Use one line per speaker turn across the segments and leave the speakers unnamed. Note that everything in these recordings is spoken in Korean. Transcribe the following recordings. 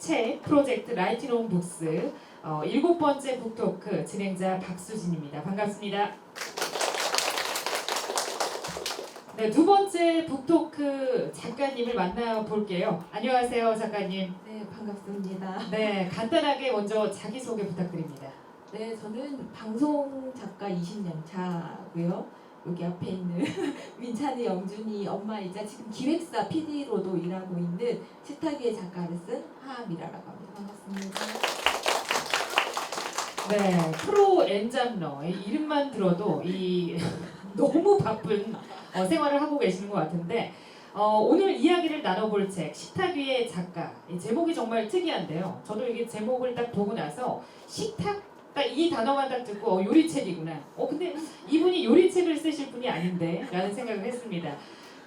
책 프로젝트 라이팅온 북스 7번째 북토크 진행자 박수진입니다. 반갑습니다. 네, 두 번째 북토크 작가님을 만나볼게요. 안녕하세요, 작가님.
네, 반갑습니다.
네, 간단하게 먼저 자기소개 부탁드립니다.
네, 저는 방송 작가 20년 차고요. 여기 앞에 있는 민찬이, 영준이 엄마이자 지금 기획사 PD로도 일하고 있는 식탁위의 작가를 쓴 하미라라고 합니다. 반갑습니다.
네, 프로 엔잡러 이름만 들어도 이 너무 바쁜 생활을 하고 계시는 것 같은데 오늘 이야기를 나눠볼 책 식탁 위의 작가 이 제목이 정말 특이한데요. 저도 이게 제목을 딱 보고 나서 식탁 딱 이 단어만 딱 듣고 요리책이구나. 근데 이분이 요리책을 쓰실 분이 아닌데 라는 생각을 했습니다.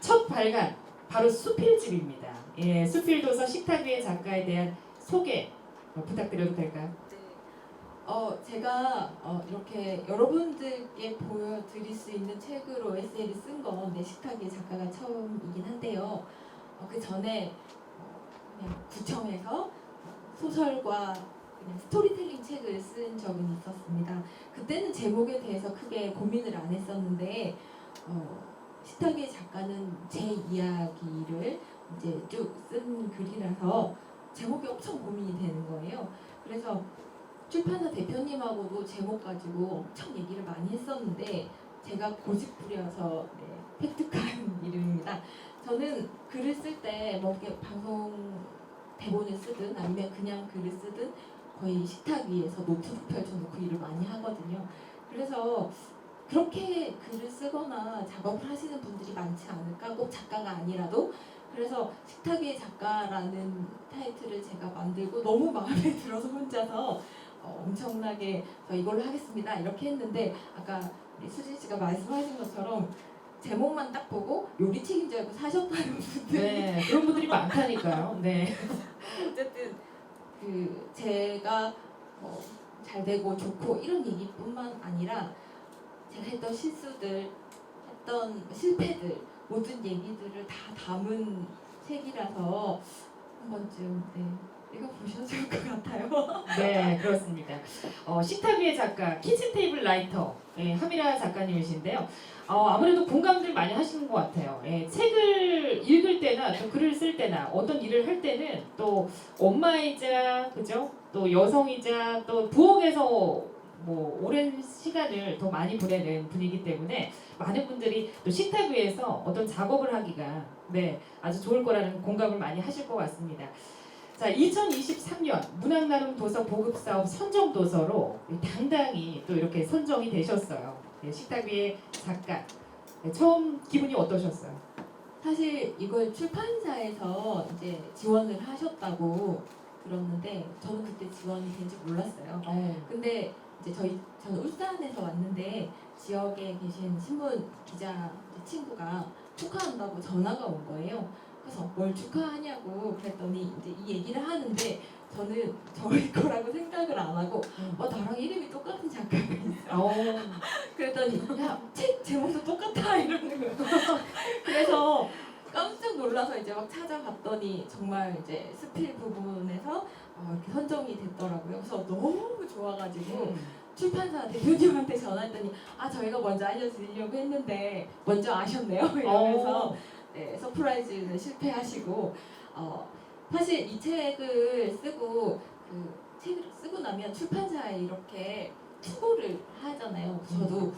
첫 발간 바로 수필집입니다. 예, 수필도서 식탁 위의 작가에 대한 소개 부탁드려도 될까요?
제가 이렇게 여러분들께 보여드릴 수 있는 책으로 에세이를 쓴 건 내 식탁위의 작가가 처음이긴 한데요. 그 전에 그냥 구청에서 소설과 그냥 스토리텔링 책을 쓴 적은 있었습니다. 그때는 제목에 대해서 크게 고민을 안 했었는데 식탁위의 작가는 제 이야기를 이제 쭉 쓴 글이라서 제목이 엄청 고민이 되는 거예요. 그래서 출판사 대표님하고도 제목 가지고 엄청 얘기를 많이 했었는데 제가 고집부려서 획득한 이름입니다. 저는 글을 쓸 때 뭐 방송 대본을 쓰든 아니면 그냥 글을 쓰든 거의 식탁 위에서 노트북 펼쳐놓고 일을 많이 하거든요. 그래서 그렇게 글을 쓰거나 작업을 하시는 분들이 많지 않을까, 꼭 작가가 아니라도. 그래서 식탁 위의 작가라는 타이틀을 제가 만들고 너무 마음에 들어서 혼자서 엄청나게 이걸로 하겠습니다 이렇게 했는데, 아까 우리 수진 씨가 말씀하신 것처럼 제목만 딱 보고 요리책인 줄 알고 사셨다는 분들,
네, 그런 분들이 많다니까요. 네.
어쨌든 제가 잘 되고 좋고 이런 얘기뿐만 아니라 제가 했던 실수들, 했던 실패들, 모든 얘기들을 다 담은 책이라서 한 번쯤 읽어보셔도 좋을 것 같아요.
네, 그렇습니다. 식탁 위의 작가, 키친 테이블 라이터 하미라 작가님이신데요. 아무래도 공감들 많이 하시는 것 같아요. 책을 읽을 때나 또 글을 쓸 때나 어떤 일을 할 때는 또 엄마이자 그죠? 또 여성이자 또 부엌에서 뭐 오랜 시간을 더 많이 보내는 분이기 때문에 많은 분들이 또 식탁 위에서 어떤 작업을 하기가 아주 좋을 거라는 공감을 많이 하실 것 같습니다. 자, 2023년 문학나눔 도서 보급사업 선정도서로 당당히 또 이렇게 선정이 되셨어요. 식탁 위의 작가. 처음 기분이 어떠셨어요?
사실 이걸 출판사에서 이제 지원을 하셨다고 들었는데 저는 그때 지원이 된지 몰랐어요. 근데 이제 저는 울산에서 왔는데 지역에 계신 신문 기자 친구가 축하한다고 전화가 온 거예요. 그래서 뭘 축하하냐고 그랬더니 이제 이 얘기를 하는데 저는 저희 거라고 생각을 안 하고 나랑 이름이 똑같은 작가가 있어. 그랬더니 야, 책 제목도 똑같아 이러는 거예요. 그래서 깜짝 놀라서 이제 막 찾아봤더니 정말 이제 스필 부분에서 이렇게 선정이 됐더라고요. 그래서 너무 좋아가지고 출판사 대표님한테 전화했더니 저희가 먼저 알려드리려고 했는데 먼저 아셨네요 이러면서 서프라이즈는 실패하시고 사실 이 책을 쓰고 책을 쓰고 나면 출판사에 이렇게 투고를 하잖아요. 저도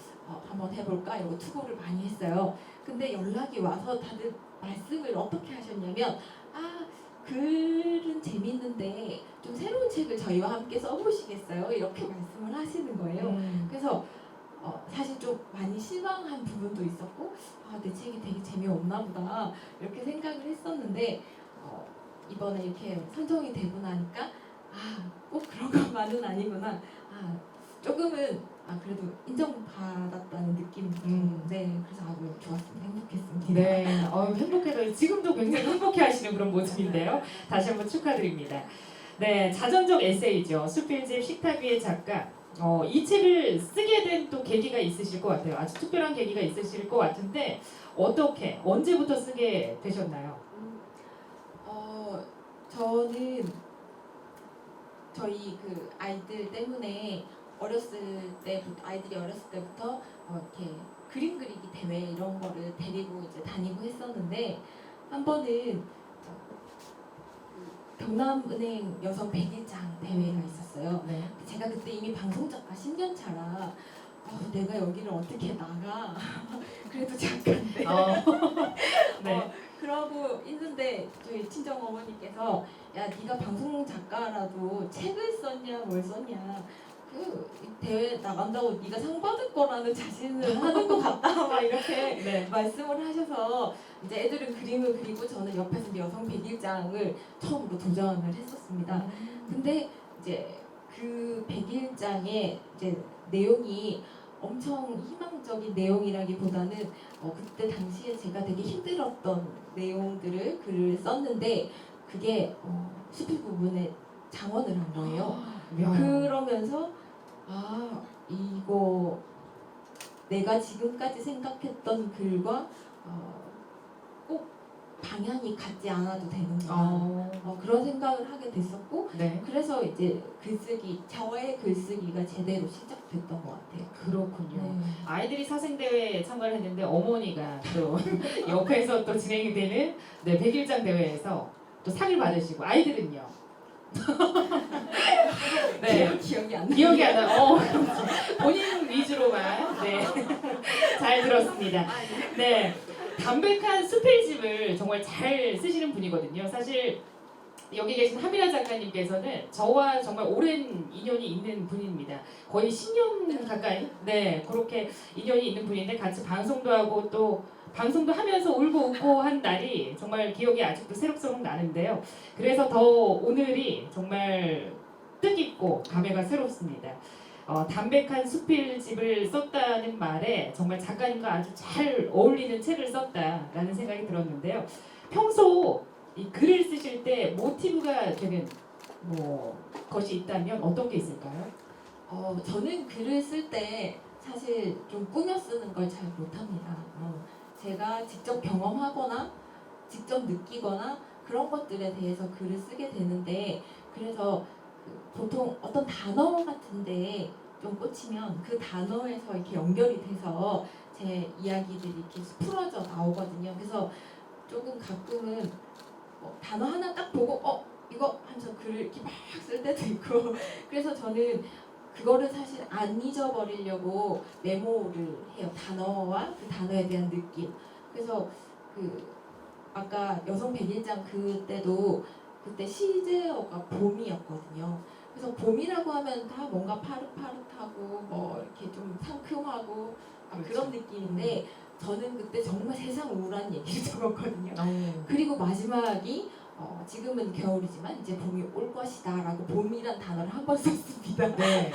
한번 해볼까 이러고 투고를 많이 했어요. 근데 연락이 와서 다들 말씀을 어떻게 하셨냐면 글은 재밌는데 좀 새로운 책을 저희와 함께 써보시겠어요? 이렇게 말씀을 하시는 거예요. 그래서 사실 좀 많이 실망한 부분도 있었고 내 책이 되게 재미없나 보다 이렇게 생각을 했었는데 이번에 이렇게 선정이 되고 나니까 꼭 그런 것만은 아니구나, 조금은 그래도 인정받았다는 느낌이 그래서 아주 좋았습니다. 행복했습니다.
네, 행복해서 지금도 굉장히 행복해하시는 그런 모습인데요. 다시 한번 축하드립니다. 네, 자전적 에세이죠. 수필집 식탁 위의 작가. 이 책을 쓰게 된 또 계기가 있으실 것 같아요. 아주 특별한 계기가 있으실 것 같은데 어떻게, 언제부터 쓰게 되셨나요?
저는 저희 그 아이들 때문에 아이들이 어렸을 때부터 이렇게 그림 그리기 대회 이런 거를 데리고 이제 다니고 했었는데 한 번은 경남은행 여성 100일장 대회가 있었어요.
네.
제가 그때 이미 방송작가 10년 차라 내가 여기를 어떻게 나가 그래도 잠깐데
네.
그러고 있는데 저희 친정 어머니께서 야 네가 방송 작가라도 책을 썼냐 뭘 썼냐 그 대회 나간다고 네가 상 받을 거라는 자신을 하는 것 같다 막 이렇게
네.
말씀을 하셔서 이제 애들은 그림을 그리고 저는 옆에서 이제 여성 100일장을 처음으로 도전을 했었습니다. 근데 이제 그 100일장의 이제 내용이 엄청 희망적인 내용이라기보다는 그때 당시에 제가 되게 힘들었던 내용들을 글을 썼는데 그게 수필 부분에 장원을 한 거예요. 그러면서 이거 내가 지금까지 생각했던 글과 꼭 방향이 같지 않아도 되는구나. 그런 생각을 하게 됐었고
네.
그래서 이제 저의 글쓰기가 제대로 시작됐던 것 같아요.
그렇군요.
네.
아이들이 사생대회에 참가를 했는데 어머니가 또 옆에서 또 진행이 되는 100일장 대회에서 또 상을 받으시고 아이들은요? 네.
기억이 안 나요.
기억이 안 나요. 본인 위주로만 잘 들었습니다. 네, 담백한 수필집을 정말 잘 쓰시는 분이거든요. 사실 여기 계신 하미라 작가님께서는 저와 정말 오랜 인연이 있는 분입니다. 거의 10년 가까이 그렇게 인연이 있는 분인데 같이 방송도 하고 또 방송도 하면서 울고 웃고 한 날이 정말 기억이 아직도 새록새록 나는데요. 그래서 더 오늘이 정말 뜻깊고 감회가 새롭습니다. 담백한 수필집을 썼다는 말에 정말 작가님과 아주 잘 어울리는 책을 썼다라는 생각이 들었는데요. 평소 이 글을 쓰실 때 모티브가 되는 것이 있다면 어떤 게 있을까요?
저는 글을 쓸 때 사실 좀 꾸며 쓰는 걸 잘 못합니다. 제가 직접 경험하거나 직접 느끼거나 그런 것들에 대해서 글을 쓰게 되는데 그래서 보통 어떤 단어 같은데 좀 꽂히면 그 단어에서 이렇게 연결이 돼서 제 이야기들이 이렇게 풀어져 나오거든요. 그래서 조금 가끔은 단어 하나 딱 보고 이거 하면서 글을 이렇게 막 쓸 때도 있고 그래서 저는 그거를 사실 안 잊어버리려고 메모를 해요. 단어와 그 단어에 대한 느낌. 그래서 아까 여성 101장 그때도 그때 시제어가 봄이었거든요. 그래서 봄이라고 하면 다 뭔가 파릇파릇하고 이렇게 좀 상큼하고 그런 느낌인데 저는 그때 정말 세상 우울한 얘기를 적었거든요. 그리고 마지막이 지금은 겨울이지만 이제 봄이 올 것이다라고 봄이란 단어를 한 번 썼습니다.
네.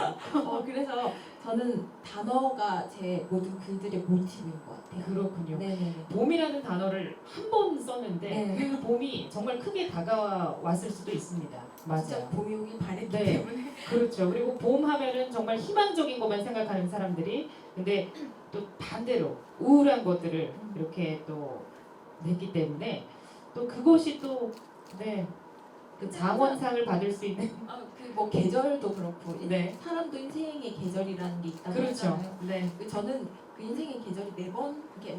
그래서 저는 단어가 제 모든 글들의 모티브인 것 같아요.
그렇군요.
네네.
봄이라는 단어를 한 번 썼는데
네.
그 봄이 정말 크게 다가왔을 수도 있습니다.
진짜
맞아요.
봄이 오길 바랬기
네.
때문에.
그렇죠. 그리고 봄 하면은 정말 희망적인 것만 생각하는 사람들이 근데 또 반대로 우울한 것들을 이렇게 또 냈기 때문에 또 그것이 또 그 장원상을 받을 수 있는
뭐 계절도 그렇고
네.
사람도 인생의 계절이라는 게 있다고
그렇죠.
하잖아요.
네.
저는 그 인생의 계절이 4번 이게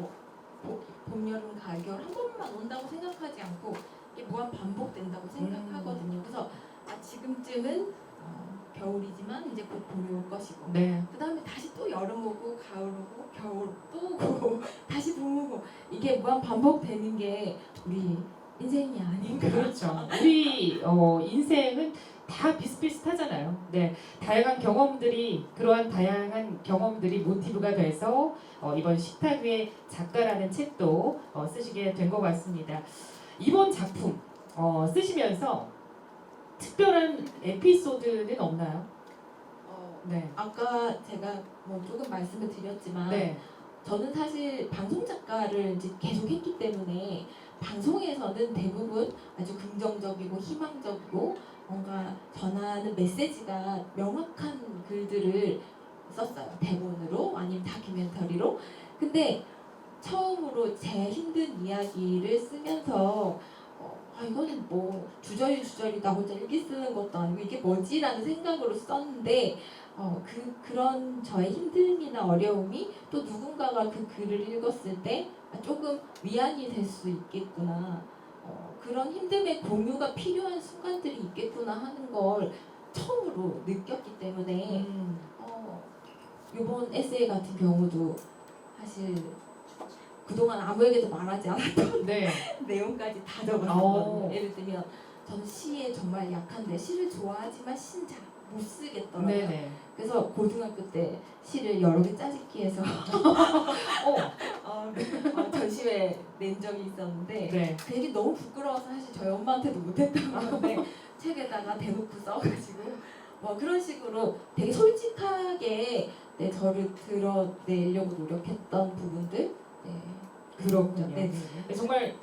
봄, 여름, 가을, 겨울 한 번만 온다고 생각하지 않고 이게 무한 반복된다고 생각하거든요. 그래서 지금쯤은 겨울이지만 이제 곧 봄이 올 것이고
네.
그 다음에 다시 또 여름 오고 가을 오고 겨울 또 오고 다시 봄 오고 이게 무한 반복되는 게 우리 인생이 아닌가.
그렇죠. 우리 인생은 다 비슷비슷하잖아요. 네, 다양한 경험들이 그러한 다양한 경험들이 모티브가 돼서 이번 식탁 위의 작가라는 책도 쓰시게 된 것 같습니다. 이번 작품 쓰시면서 특별한 에피소드는 없나요? 네.
아까 제가 뭐 조금 말씀을 드렸지만
네.
저는 사실 방송 작가를 이제 계속 했기 때문에 방송에서는 대부분 아주 긍정적이고 희망적이고 뭔가 전하는 메시지가 명확한 글들을 썼어요. 대본으로 아니면 다큐멘터리로. 근데 처음으로 제 힘든 이야기를 쓰면서 이거는 뭐 주저리 나 혼자 일기 쓰는 것도 아니고 이게 뭐지라는 생각으로 썼는데 그런 저의 힘듦이나 어려움이 또 누군가가 그 글을 읽었을 때 조금 위안이 될 수 있겠구나. 그런 힘듦의 공유가 필요한 순간들이 있겠구나 하는 걸 처음으로 느꼈기 때문에 이번 에세이 같은 경우도 사실 그동안 아무에게도 말하지 않았던
네.
내용까지 다
오.
적었거든요. 예를 들면 저는 시에 정말 약한데 시를 좋아하지만 시는 잘 못 쓰겠더라고요.
네네.
그래서 고등학교 때 시를 여러 개 짜집기 해서 전시회 낸 적이 있었는데
네.
그 얘기 너무 부끄러워서 사실 저희 엄마한테도 못했던 건데 책에다가 대놓고 써가지고 그런 식으로 되게 솔직하게 저를 드러내려고 노력했던 부분들.
그렇군요.
네.
정말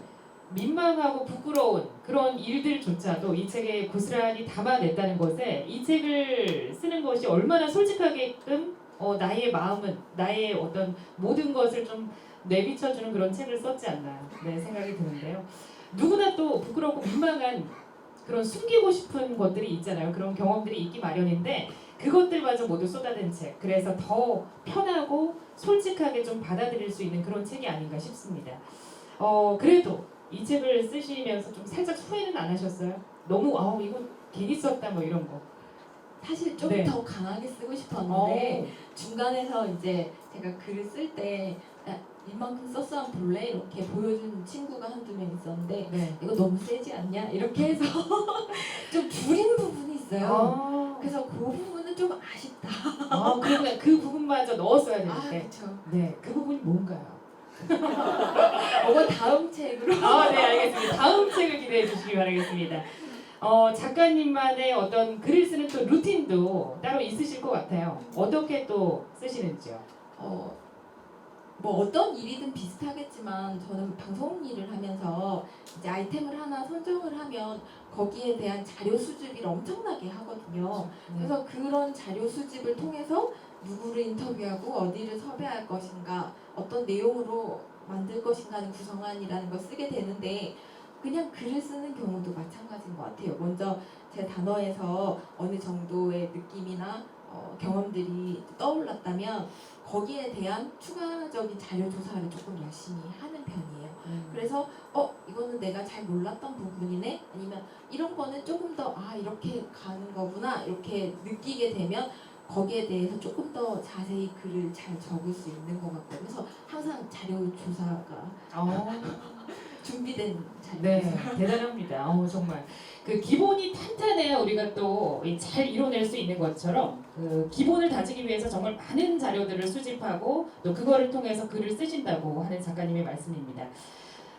민망하고 부끄러운 그런 일들조차도 이 책에 고스란히 담아냈다는 것에 이 책을 쓰는 것이 얼마나 솔직하게끔 나의 마음은 나의 어떤 모든 것을 좀 내비쳐주는 그런 책을 썼지 않나 생각이 드는데요. 누구나 또 부끄럽고 민망한 그런 숨기고 싶은 것들이 있잖아요. 그런 경험들이 있기 마련인데 그것들마저 모두 쏟아낸 책. 그래서 더 편하고 솔직하게 좀 받아들일 수 있는 그런 책이 아닌가 싶습니다. 그래도 이 책을 쓰시면서 좀 살짝 후회는 안 하셨어요? 너무 이거 괜히 썼다 뭐 이런 거.
사실 좀
네.
더 강하게 쓰고 싶었는데 중간에서 이제 제가 글을 쓸 때 이만큼 썼어 한번 볼래? 이렇게 보여준 친구가 한두 명 있었는데
네.
이거 너무 세지 않냐? 이렇게 해서 좀 줄인 부분이 있어요. 그래서 그 부분은 좀 아쉽다.
그러면 그 부분마저 넣었어야 되는데.
그렇죠.
네, 그 부분이 뭔가요?
그건 다음 책으로.
네, 알겠습니다. 다음 책을 기대해 주시기 바라겠습니다. 작가님만의 어떤 글을 쓰는 또 루틴도 따로 있으실 것 같아요. 어떻게 또 쓰시는지요?
뭐 어떤 일이든 비슷하겠지만 저는 방송 일을 하면서 이제 아이템을 하나 선정을 하면 거기에 대한 자료 수집을 엄청나게 하거든요. 그래서 그런 자료 수집을 통해서 누구를 인터뷰하고 어디를 섭외할 것인가, 어떤 내용으로 만들 것인가 하는 구성안이라는 걸 쓰게 되는데 그냥 글을 쓰는 경우도 마찬가지인 것 같아요. 먼저 제 단어에서 어느 정도의 느낌이나 경험들이 떠올랐다면 거기에 대한 추가적인 자료 조사를 조금 열심히 하는 편이에요. 그래서 이거는 내가 잘 몰랐던 부분이네, 아니면 이런 거는 조금 더 이렇게 가는 거구나 이렇게 느끼게 되면 거기에 대해서 조금 더 자세히 글을 잘 적을 수 있는 것 같고, 그래서 항상 자료 조사가 준비된 자료
네,
조사.
대단합니다. 정말 그 기본이 탄탄해야 우리가 또 잘 이뤄낼 수 있는 것처럼 그 기본을 다지기 위해서 정말 많은 자료들을 수집하고 또 그거를 통해서 글을 쓰신다고 하는 작가님의 말씀입니다.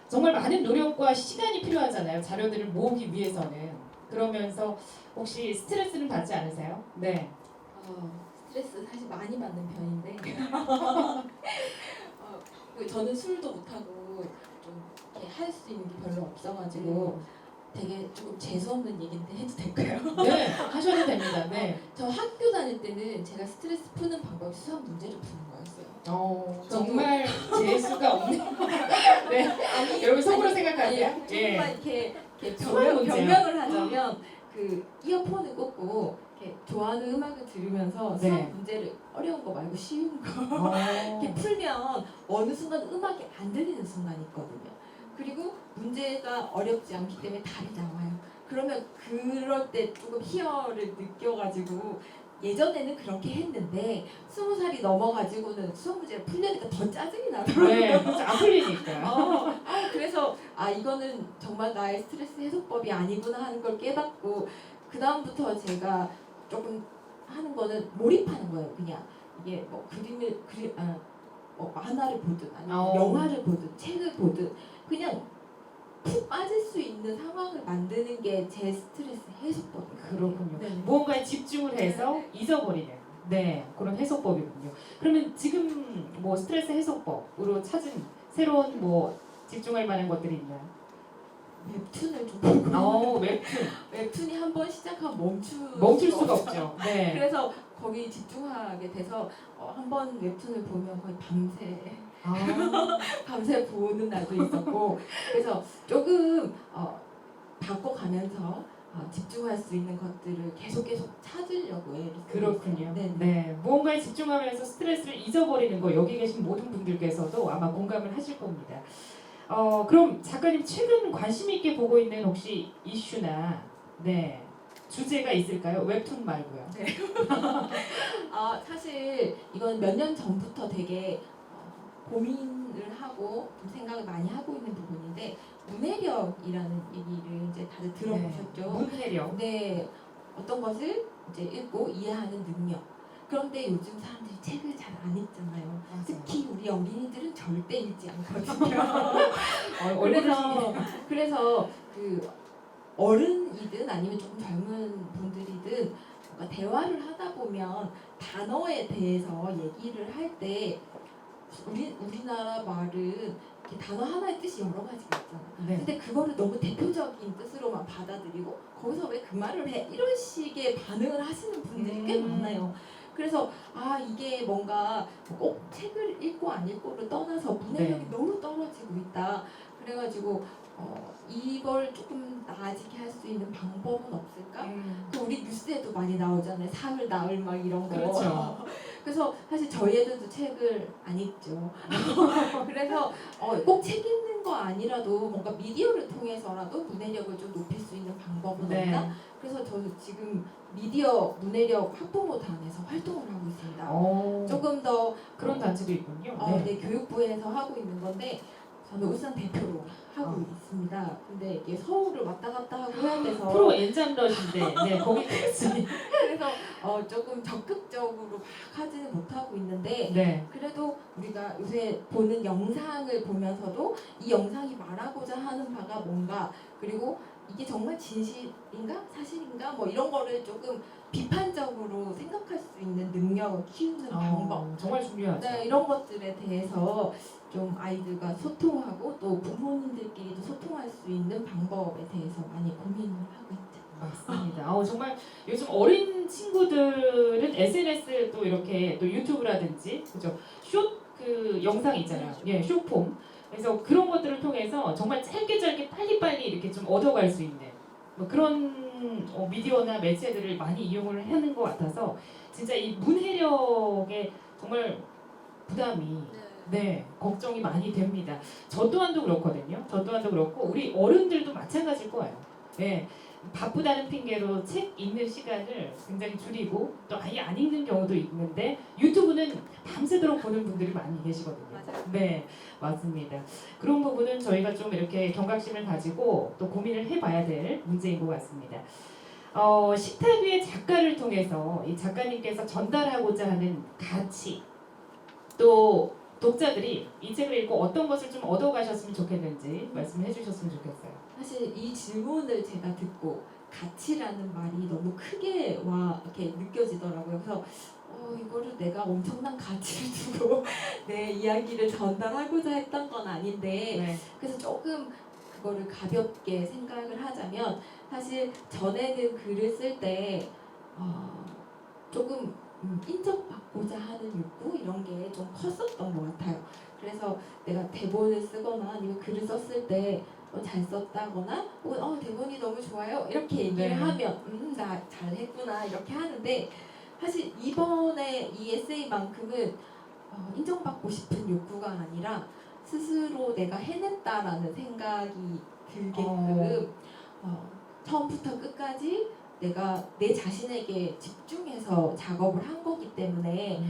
정말 많은 노력과 시간이 필요하잖아요. 자료들을 모으기 위해서는. 그러면서 혹시 스트레스는 받지 않으세요? 네.
스트레스 사실 많이 받는 편인데 저는 술도 못하고 좀 할 수 있는 게 별로 없어가지고 되게 조금 재수없는 얘기인데 해도 될까요?
네, 하셔도 됩니다. 네.
저 학교 다닐 때는 제가 스트레스 푸는 방법이 수학 문제를 푸는 거였어요.
정말 재수가 없네요. 네. 여러분 속으로 생각하세요?
조금만 이렇게
수학 문제요?
변명을 하자면 그 이어폰을 꽂고 이렇게 좋아하는 음악을 들으면서
네.
수학 문제를 어려운 거 말고 쉬운 거 이렇게 풀면 어느 순간 음악이 안 들리는 순간이 있거든요. 그리고 문제가 어렵지 않기 때문에 답이 나와요. 그러면 그럴 때 조금 희열을 느껴가지고 예전에는 그렇게 했는데 20살이 넘어가지고는 수학 문제를 풀려니까 더 짜증이 나더라고요.
네, 안 풀리니까요.
그래서 이거는 정말 나의 스트레스 해소법이 아니구나 하는 걸 깨닫고 그 다음부터 제가 조금 하는 거는 몰입하는 거예요. 그냥 이게 뭐 만화를 보든 아니면 영화를 보든 책을 보든 그냥 푹 빠질 수 있는 상황을 만드는 게 제 스트레스 해소법이에요.
그렇군요.
네.
무언가에 집중을 해서 잊어버리는 그런 해소법이군요. 그러면 지금 뭐 스트레스 해소법으로 찾은 새로운 뭐 집중할 만한 것들이 있나요?
웹툰을 좀 보고
웹툰.
웹툰이 한 번 시작하면
멈출 수가 없죠. 네.
그래서 거기 집중하게 돼서 한 번 웹툰을 보면 거의 밤새 보는 날도 있었고 그래서 조금 집중할 수 있는 것들을 계속 찾으려고 애를 쓰고
그렇군요.
있어요. 네.
네, 무언가에 집중하면서 스트레스를 잊어버리는 거 여기 계신 모든 분들께서도 아마 공감을 하실 겁니다. 그럼 작가님 최근 관심 있게 보고 있는 혹시 이슈나 네 주제가 있을까요? 웹툰 말고요.
사실 이건 몇 년 전부터 되게 고민을 하고 좀 생각을 많이 하고 있는 부분인데 문해력이라는 얘기를 이제 다들 들어보셨죠?
문해력.
네, 어떤 것을 이제 읽고 이해하는 능력. 그런데 요즘 사람들이 책을 잘 안 읽잖아요. 특히 우리 어린이들은 절대 읽지 않거든요. 그래서 그 어른이든 아니면 조금 젊은 분들이든 뭔가 대화를 하다 보면 단어에 대해서 얘기를 할 때 우리나라 말은 이렇게 단어 하나의 뜻이 여러 가지가 있잖아.
네.
근데 그거를 너무 대표적인 뜻으로만 받아들이고 거기서 왜 그 말을 해? 이런 식의 반응을 하시는 분들이 꽤 많아요. 그래서 이게 뭔가 꼭 책을 읽고 안 읽고를 떠나서 문해력이 너무 떨어지고 있다. 그래가지고 이걸 조금 나아지게 할 수 있는 방법은 없을까? 그 우리 뉴스에도 많이 나오잖아요. 사흘, 나흘 막 이런 거.
그렇죠.
그래서 사실 저희 애들도 책을 안 읽죠. 그래서 꼭 책 읽는 거 아니라도 뭔가 미디어를 통해서라도 문해력을 좀 높일 수 있는 방법은 없나? 그래서 저는 지금 미디어 문해력 학부모단에서 활동을 하고 있습니다. 조금 더
그런 단체도 있군요.
네, 교육부에서 하고 있는 건데 저는 울산 대표로 하고 있습니다. 근데 이게 서울을 왔다 갔다 하고 해야 돼서
프로 엔장러신데 네, 거기 있습니다.
그래서 조금 적극적으로 막 하지는 못하고 있는데
네.
그래도 우리가 요새 보는 영상을 보면서도 이 영상이 말하고자 하는 바가 뭔가 그리고 이게 정말 진실인가 사실인가 뭐 이런 거를 조금 비판적으로 생각할 수 있는 능력을 키우는 방법
정말 중요하죠.
네, 이런 것들에 대해서 좀 아이들과 소통하고 또 부모님들끼리도 소통할 수 있는 방법에 대해서 많이 고민을 하고 있죠.
맞습니다. 정말 요즘 어린 친구들은 SNS 또 이렇게 또 유튜브라든지 그죠? 그 영상 있잖아요. 예, 숏폼. 그래서 그런 것들을 통해서 정말 짧게 빨리 이렇게 좀 얻어갈 수 있는 뭐 그런 미디어나 매체들을 많이 이용을 하는 것 같아서 진짜 이 문해력에 정말 부담이 네, 걱정이 많이 됩니다. 저 또한도 그렇거든요. 저 또한도 그렇고 우리 어른들도 마찬가지일 거예요. 네, 바쁘다는 핑계로 책 읽는 시간을 굉장히 줄이고 또 아예 안 읽는 경우도 있는데 유튜브는 밤새도록 보는 분들이 많이 계시거든요.
맞아요.
네, 맞습니다. 그런 부분은 저희가 좀 이렇게 경각심을 가지고 또 고민을 해봐야 될 문제인 것 같습니다. 식탁 위의 작가를 통해서 이 작가님께서 전달하고자 하는 가치 또 독자들이 이 책을 읽고 어떤 것을 좀 얻어가셨으면 좋겠는지 말씀해 주셨으면 좋겠어요.
사실 이 질문을 제가 듣고 가치라는 말이 너무 크게 이렇게 느껴지더라고요. 그래서 이거를 내가 엄청난 가치를 두고 내 이야기를 전달하고자 했던 건 아닌데
네.
그래서 조금 그거를 가볍게 생각을 하자면 사실 전에는 글을 쓸 때 조금 인정받고자 하는 욕구 이런 게 좀 컸었던 것 같아요. 그래서 내가 대본을 쓰거나 아니면 글을 썼을 때 잘 썼다거나 혹은 대본이 너무 좋아요 이렇게 얘기를 하면 나 잘했구나 이렇게 하는데 사실 이번에 이 에세이만큼은 인정받고 싶은 욕구가 아니라 스스로 내가 해냈다라는 생각이 들게끔 처음부터 끝까지 내가 내 자신에게 집중해서 작업을 한 거기 때문에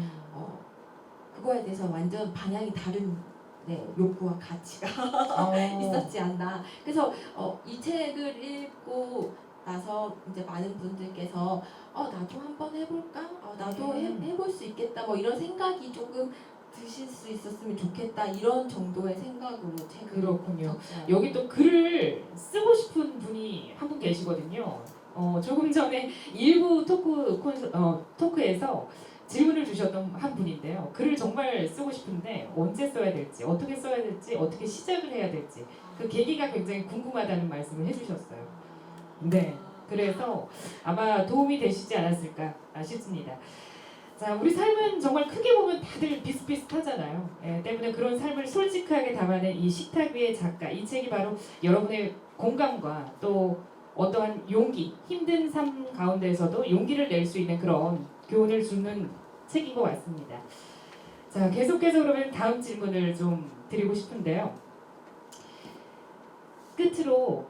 그거에 대해서 완전 방향이 다른 욕구와 가치가 있었지 않나. 그래서 이 책을 읽고 나서 이제 많은 분들께서 나도 한번 해볼까? 나도 해볼 수 있겠다. 뭐 이런 생각이 조금 드실 수 있었으면 좋겠다. 이런 정도의 생각으로 책을
그렇군요.
썼어요.
여기 또 글을 쓰고 싶은 분이 한 분 계시거든요. 조금 전에 일부 토크에서 질문을 주셨던 한 분인데요. 글을 정말 쓰고 싶은데 언제 써야 될지, 어떻게 써야 될지, 어떻게 시작을 해야 될지 그 계기가 굉장히 궁금하다는 말씀을 해주셨어요. 네, 그래서 아마 도움이 되시지 않았을까 싶습니다. 자, 우리 삶은 정말 크게 보면 다들 비슷비슷하잖아요. 때문에 그런 삶을 솔직하게 담아낸 이 식탁 위의 작가, 이 책이 바로 여러분의 공감과 또 어떠한 용기, 힘든 삶 가운데에서도 용기를 낼 수 있는 그런 교훈을 주는 책인 것 같습니다. 자, 계속해서 그러면 다음 질문을 좀 드리고 싶은데요. 끝으로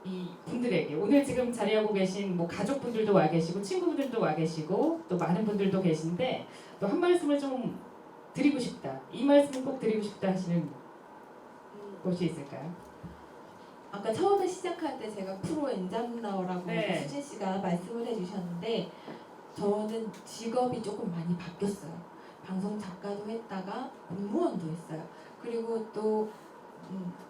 이 분들에게 오늘 지금 자리하고 계신 뭐 가족분들도 와 계시고 친구분들도 와 계시고 또 많은 분들도 계신데 또 한 말씀을 좀 드리고 싶다. 이 말씀을 꼭 드리고 싶다 하시는 곳이 있을까요?
아까 처음에 시작할 때 제가 프로 엔잡러라고
네.
수진 씨가 말씀을 해주셨는데 저는 직업이 조금 많이 바뀌었어요. 방송 작가도 했다가 공무원도 했어요. 그리고 또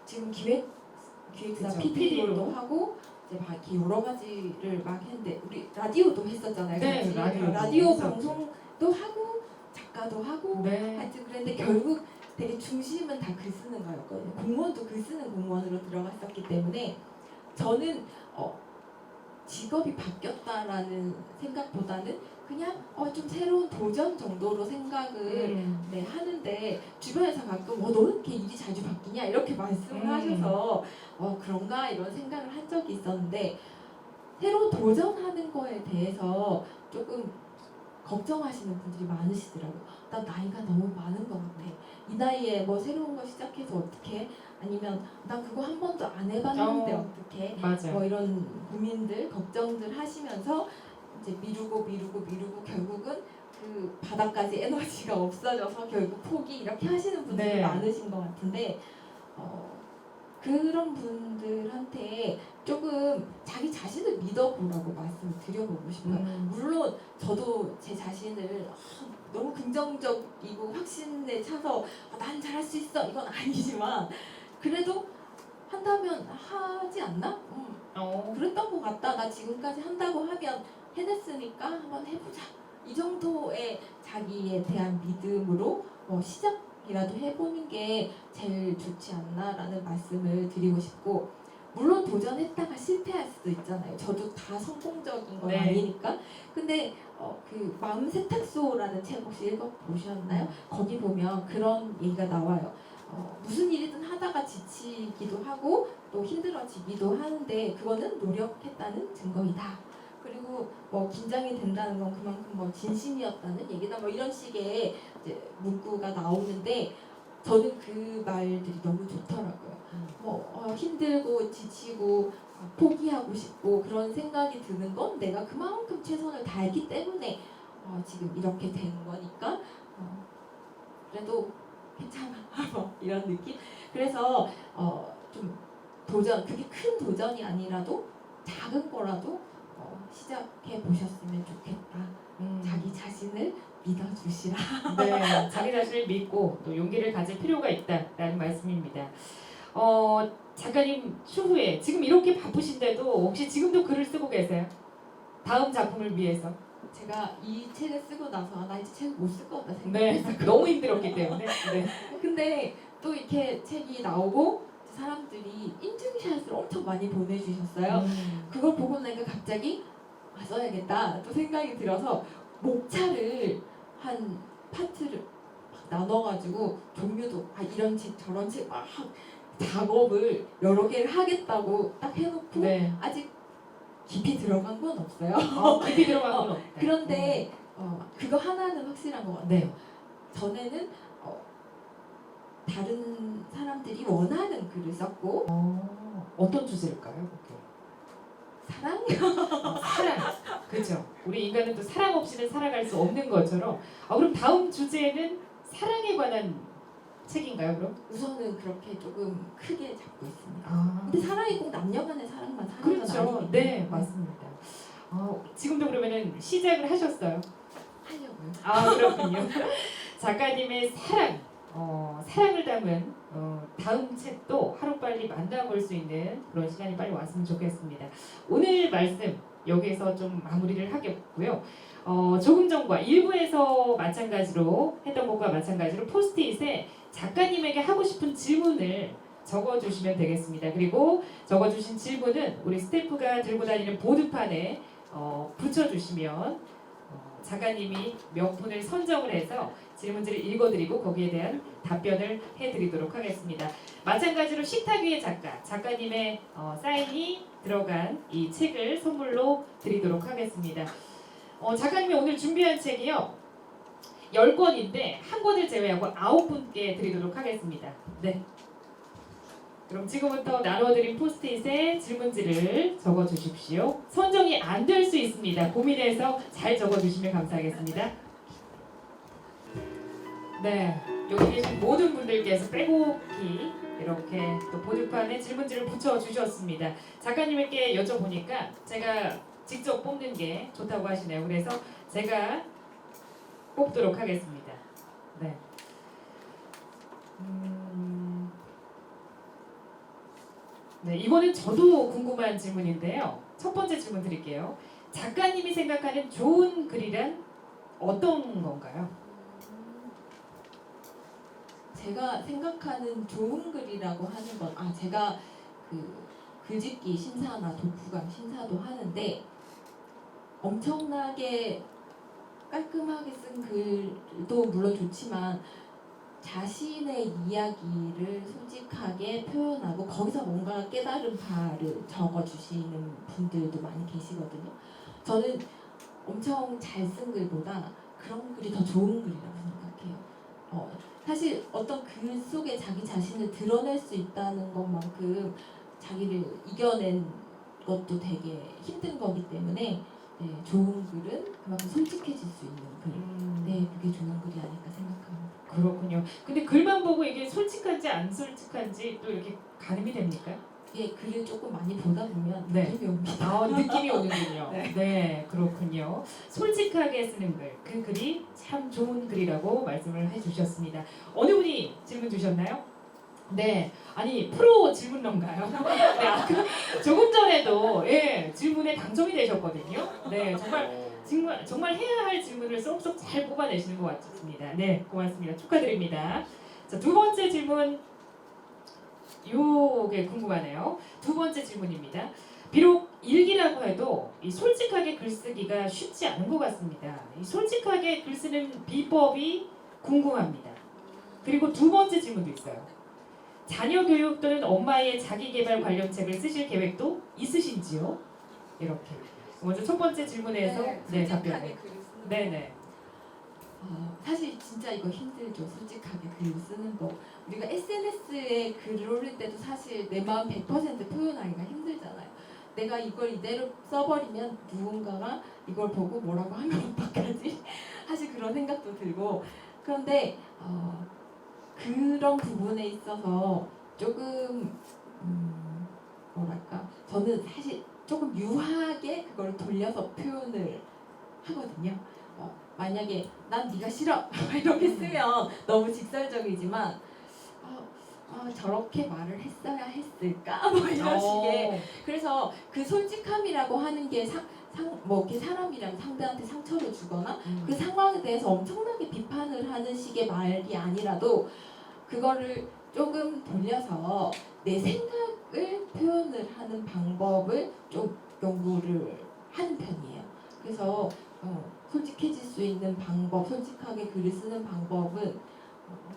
지금 기획사
그쵸,
PD로도
PD로.
하고 이제 막 이렇게 여러 가지를 막 했는데 우리 라디오도 했었잖아요.
네,
같이.
라디오 했었죠.
방송도 하고 작가도 하고
네.
하여튼 그랬는데 결국 되게 중심은 다 글 쓰는 거였거든요. 공무원도 글 쓰는 공무원으로 들어갔었기 때문에 저는 직업이 바뀌었다라는 생각보다는 그냥 좀 새로운 도전 정도로 생각을 네, 하는데 주변에서 가끔 너는 이렇게 일이 자주 바뀌냐 이렇게 말씀을 하셔서 그런가 이런 생각을 한 적이 있었는데 새로 도전하는 거에 대해서 조금 걱정하시는 분들이 많으시더라고요. 나 나이가 너무 많은 것 같아. 이 나이에 뭐 새로운 거 시작해서 어떡해? 아니면 나 그거 한 번도 안 해봤는데 어떡해?
맞아요.
뭐 이런 고민들, 걱정들 하시면서 이제 미루고 결국은 그 바닥까지 에너지가 없어져서 결국 포기 이렇게 하시는 분들이
네.
많으신 것 같은데 그런 분들한테 조금 자기 자신을 믿어보라고 말씀을 드려보고 싶어요. 물론 저도 제 자신을 너무 긍정적이고 확신에 차서 난 잘할 수 있어 이건 아니지만 그래도 한다면 하지 않나? 그랬던 것 같다. 나 지금까지 한다고 하면 해냈으니까 한번 해보자. 이 정도의 자기에 대한 믿음으로 시작이라도 해보는 게 제일 좋지 않나라는 말씀을 드리고 싶고 물론 도전했다가 실패할 수도 있잖아요. 저도 다 성공적인 건
네.
아니니까. 근데 그 마음 세탁소라는 책 혹시 읽어보셨나요? 거기 보면 그런 얘기가 나와요. 무슨 일이든 하다가 지치기도 하고 또 힘들어지기도 하는데 그거는 노력했다는 증거이다. 그리고 뭐 긴장이 된다는 건 그만큼 뭐 진심이었다는 얘기다. 뭐 이런 식의 이제 문구가 나오는데 저는 그 말들이 너무 좋더라고요. 힘들고 지치고 포기하고 싶고 그런 생각이 드는 건 내가 그만큼 최선을 다했기 때문에 지금 이렇게 된 거니까 그래도 괜찮아 이런 느낌. 그래서 좀 도전 그게 큰 도전이 아니라도 작은 거라도 시작해 보셨으면 좋겠다. 자기 자신을 믿어주시라.
네, 자기 자신을 믿고 또 용기를 가질 필요가 있다라는 말씀입니다. 작가님 추후에 지금 이렇게 바쁘신데도 혹시 지금도 글을 쓰고 계세요? 다음 작품을 위해서?
제가 이 책을 쓰고 나서 나 이제 책을 못 쓸 것 같다
네,
생각했어요.
너무 힘들었기 때문에. 네.
근데 또 이렇게 책이 나오고 사람들이 인증샷을 엄청 많이 보내주셨어요. 그걸 보고 나니까 갑자기 써야겠다 또 생각이 들어서 목차를 한 파트를 막 나눠가지고 종류도 이런 책 저런 책 막 작업을 여러 개를 하겠다고 딱 해놓고
네.
아직 깊이 들어간 건 없어요.
깊이 들어간 건 없다.
그런데 그거 하나는 확실한 것 같아요.
네.
전에는 다른 사람들이 원하는 글을 썼고
어떤 주제일까요? 그게?
사랑?
사랑. 그렇죠. 우리 인간은 또 사랑 없이는 살아갈 수 없는 것처럼. 그럼 다음 주제는 사랑에 관한 책인가요, 그럼?
우선은 그렇게 조금 크게 잡고 있습니다. 근데 사랑이 꼭 남녀간의 사랑만 사랑은
그렇죠.
아니니까.
네, 맞습니다. 지금도 그러면은 시작을 하셨어요?
하려고요.
그렇군요. 작가님의 사랑, 사랑을 담은 다음 책도 하루빨리 만나볼 수 있는 그런 시간이 빨리 왔으면 좋겠습니다. 오늘 말씀 여기에서 좀 마무리를 하겠고요. 조금 전과 1부에서 마찬가지로 했던 것과 마찬가지로 포스트잇에 작가님에게 하고 싶은 질문을 적어주시면 되겠습니다. 그리고 적어주신 질문은 우리 스태프가 들고 다니는 보드판에 붙여주시면 작가님이 몇 분을 선정을 해서 질문지를 읽어드리고 거기에 대한 답변을 해드리도록 하겠습니다. 마찬가지로 식탁 위의 작가님의 사인이 들어간 이 책을 선물로 드리도록 하겠습니다. 작가님이 오늘 준비한 책이요. 10권인데 한 권을 제외하고 9분께 드리도록 하겠습니다. 네. 그럼 지금부터 나눠드린 포스트잇에 질문지를 적어주십시오. 선정이 안 될 수 있습니다. 고민해서 잘 적어주시면 감사하겠습니다. 네, 여기 계신 모든 분들께서 빼곡히 이렇게 또 보드판에 질문지를 붙여주셨습니다. 작가님께 여쭤보니까 제가 직접 뽑는 게 좋다고 하시네요. 그래서 제가 뽑도록 하겠습니다. 네. 네, 이거는 저도 궁금한 질문인데요. 첫 번째 질문 드릴게요. 작가님이 생각하는 좋은 글이란 어떤 건가요?
제가 생각하는 좋은 글이라고 하는 건 제가 그 글짓기 심사나 독후감 심사도 하는데 엄청나게 깔끔하게 쓴 글도 물론 좋지만 자신의 이야기를 솔직하게 표현하고 거기서 뭔가 깨달은 바를 적어주시는 분들도 많이 계시거든요. 저는 엄청 잘 쓴 글보다 그런 글이 더 좋은 글이라고 생각해요. 사실 어떤 글 속에 자기 자신을 드러낼 수 있다는 것만큼 자기를 이겨낸 것도 되게 힘든 거기 때문에 좋은 글은 그만큼 솔직해질 수 있는 글. 그게 좋은 글이 아닐까 생각합니다.
그렇군요. 근데 글만 보고 이게 솔직한지 안 솔직한지 또 이렇게 가늠이 됩니까?
글을 조금 많이 보다 보면
네.
느낌이 옵니다.
느낌이 오는군요.
네.
네, 그렇군요. 솔직하게 쓰는 글, 그 글이 참 좋은 글이라고 말씀을 해주셨습니다. 어느 분이 질문 주셨나요? 네, 아니 프로 질문론가요? 네, 아까 조금 전에도 질문에 당첨이 되셨거든요. 네, 정말 해야 할 질문을 쏙쏙 잘 뽑아내시는 것 같습니다. 네, 고맙습니다. 축하드립니다. 자, 두 번째 질문. 요게 궁금하네요. 두 번째 질문입니다. 비록 일기라고 해도 이 솔직하게 글쓰기가 쉽지 않은 것 같습니다. 이 솔직하게 글쓰는 비법이 궁금합니다. 그리고 두 번째 질문도 있어요. 자녀 교육 또는 엄마의 자기개발 관련 책을 쓰실 계획도 있으신지요? 이렇게. 먼저 첫 번째 질문에서 답변을.
글을 쓰는
네네.
사실 진짜 이거 힘들죠. 솔직하게 글을 쓰는 거. 우리가 SNS에 글을 올릴 때도 사실 내 마음 100% 표현하기가 힘들잖아요. 내가 이걸 이대로 써버리면 누군가가 이걸 보고 뭐라고 하면 어떡하지? 사실 그런 생각도 들고 그런데 그런 부분에 있어서 조금 뭐랄까 저는 사실 조금 유하게 그걸 돌려서 표현을 하거든요. 만약에 난 네가 싫어 이렇게 쓰면 너무 직설적이지만 저렇게 말을 했어야 했을까 뭐 이런 식의 그래서 그 솔직함이라고 하는 게 이렇게 사람이랑 상대한테 상처를 주거나 그 상황에 대해서 엄청나게 비판을 하는 식의 말이 아니라도 그거를 조금 돌려서 내 생각을 표현을 하는 방법을 좀 연구를 하는 편이에요. 그래서 솔직해질 수 있는 방법, 솔직하게 글을 쓰는 방법은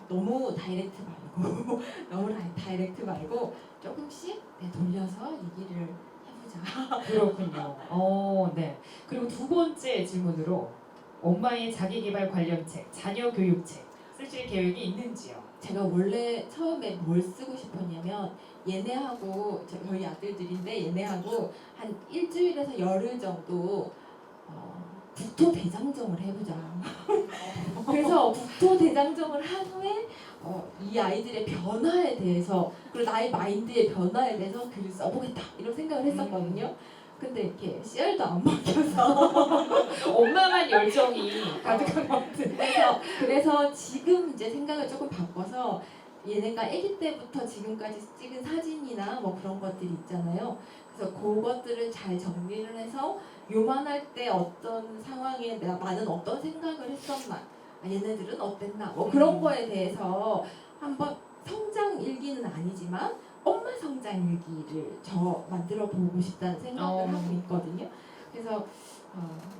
너무 다이렉트 말고 너무 다이렉트 말고 조금씩 돌려서 얘기를 해보자.
그렇군요. 네. 그리고 두 번째 질문으로 엄마의 자기개발 관련 책, 자녀 교육책 쓰실 계획이 있는지요?
제가 원래 처음에 뭘 쓰고 싶었냐면 얘네하고 저희 아들들인데 얘네하고 한 일주일에서 열흘 정도 국토 대장정을 해보자. 그래서 국토 대장정을 한 후에 이 아이들의 변화에 대해서 그리고 나의 마인드의 변화에 대해서 글을 써보겠다 이런 생각을 했었거든요. 근데 이렇게 씨알도 안 먹혀서
엄마만 열정이 가득한 것 같은.
그래서 지금 이제 생각을 조금 바꿔서 얘네가 아기 때부터 지금까지 찍은 사진이나 뭐 그런 것들이 있잖아요. 그래서 그것들을 잘 정리를 해서 요만할 때 어떤 상황에 나는 어떤 생각을 했었나 얘네들은 어땠나 뭐 그런 거에 대해서 한번 성장 일기는 아니지만 엄마 성장 일기를 만들어 보고 싶다는 생각을 하고 있거든요. 그래서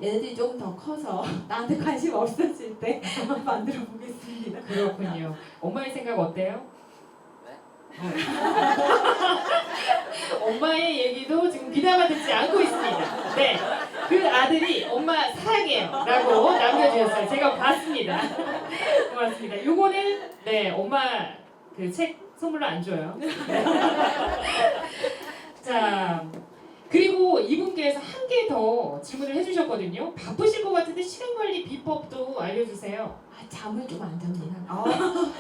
얘네들이 조금 더 커서 나한테 관심 없어질 때 만들어 보겠습니다.
그렇군요. 엄마의 생각 어때요? 엄마의 얘기도 지금 귀담아 듣지 않고 있습니다. 네, 그 아들이 엄마 사랑해요라고 남겨주셨어요. 제가 봤습니다. 고맙습니다. 요거는 네 엄마 그 책 선물로 안 줘요. 네. 자 그리고 이분께서 한 개 더 질문을 해주셨거든요. 바쁘실 것 같은데 시간 관리 비법도 알려주세요.
잠을 좀 안 잡니다.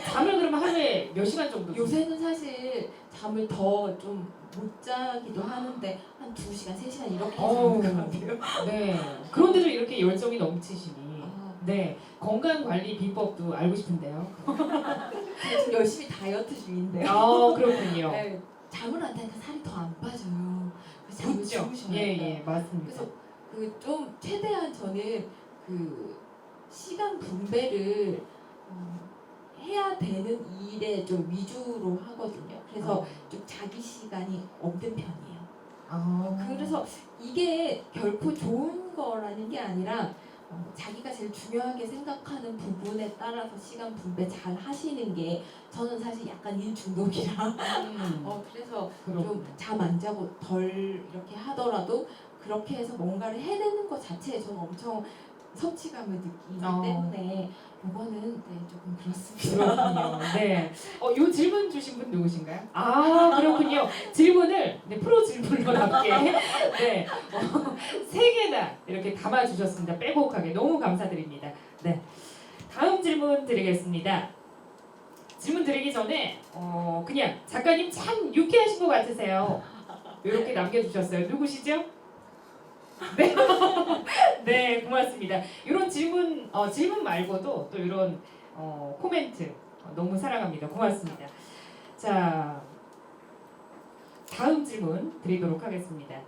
잠을 그러면 하루에 몇 시간 정도?
요새는 사실 잠을 더 좀 못 자기도 하는데 한 2시간, 3시간 이렇게
어우.
자는 것 같아요.
네. 그런데도 이렇게 열정이 넘치시니.
아,
네. 건강 관리 비법도 알고 싶은데요.
지금 열심히 다이어트 중인데요.
그렇군요.
네, 잠을 안 자니까 살이 더 안 빠져요. 그래서 잠을
그렇죠.
주무셔야
예,
돼요.
예, 맞습니다.
그래서 그 좀 최대한 저는 그 시간 분배를 해야 되는 일에 좀 위주로 하거든요. 그래서 좀 자기 시간이 없는 편이에요. 그래서 이게 결코 좋은 거라는 게 아니라 자기가 제일 중요하게 생각하는 부분에 따라서 시간 분배 잘 하시는 게 저는 사실 약간 일 중독이라 그래서 좀 잠 안 자고 덜 이렇게 하더라도 그렇게 해서 뭔가를 해내는 것 자체에 저는 엄청 성취감을 느끼기 때문에 이거는 네, 조금 그렇습니다.
그렇군요. 네. 요 질문 주신 분 누구신가요? 그렇군요. 질문을 네, 프로 질문러답게 네, 3개나 이렇게 담아 주셨습니다. 빼곡하게 너무 감사드립니다. 네. 다음 질문 드리겠습니다. 질문 드리기 전에 그냥 작가님 참 유쾌하신 것 같으세요. 이렇게 남겨주셨어요. 누구시죠? 네, 네 고맙습니다. 이런 질문 말고도 또 이런 코멘트 너무 사랑합니다. 고맙습니다. 자, 다음 질문 드리도록 하겠습니다.